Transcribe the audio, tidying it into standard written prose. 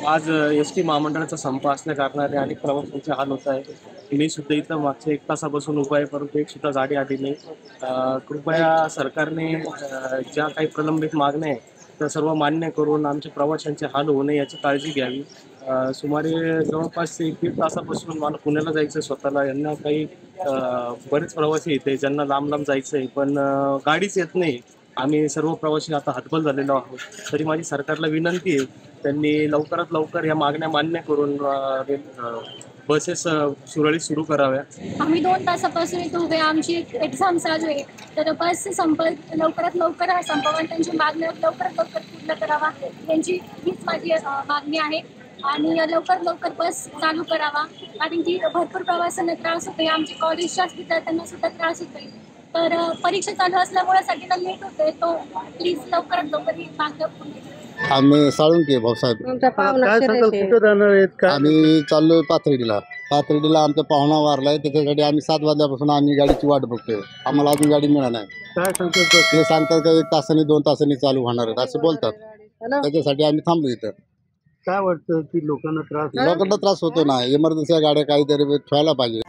आज S T महामंडळाचा संप असल्या कारणाने अनेक प्रवाशांचे हाल होत आहे. मी सुद्धा इथं मागच्या 1 तासापासून उभा आहे, परंतु एक सुद्धा गाडी आली नाही. कृपया सरकारने ज्या काही प्रलंबित मागण्या आहेत त्या सर्व मान्य करून आमच्या प्रवाशांचे हाल होऊ नये याची काळजी घ्यावी. सुमारे जवळपास 1-1.5 तासापासून मला पुण्याला जायचं आहे स्वतःला. यांना काही बरेच प्रवासी येते ज्यांना लांब लांब जायचं आहे, पण गाडीच येत नाही. आम्ही सर्व प्रवासी आता हतबल झालेलो आहोत. तरी माझी सरकारला विनंती आहे, त्यांनी लवकरात लवकर या मागण्या मान्य करून बसेस सुरळीत सुरू कराव्या. आम्ही 2 तासापासून इथे उभे, आमची एक्झाम चालू आहे. तर बस लवकरात लवकर हा संपवून त्यांची मागण्या लवकरात लवकर पूर्ण करावा, यांची हीच माझी मागणी आहे. आणि लवकरात लवकर बस चालू करावा, कारण की भरपूर प्रवाशांना त्रास होतोय. आमच्या कॉलेजच्याच विद्यार्थ्यांना सुद्धा त्रास होतोय. तर परीक्षा चालू असल्यामुळे सगळ्यांना लेट होतोय. तो प्लीज लवकरात लवकर ही मागण्या पूर्ण करा. आम्ही साळुंके भाऊसाहेब आम्ही चाललोय पाथर्डीला आमचा पाहुणा वारलाय. त्याच्यासाठी आम्ही 7 वाजल्यापासून आम्ही गाडीची वाट बघतोय. आम्हाला अजून गाडी मिळाली नाही. काय सांगतो ते सांगतात का 1 तासाने 2 तासांनी चालू होणार आहेत असे बोलतात. त्याच्यासाठी आम्ही थांबलो इथं. काय वाटतं की लोकांना त्रास लोकांना त्रास होतो ना. इमर्जन्सी गाड्या काहीतरी ठेवायला पाहिजे.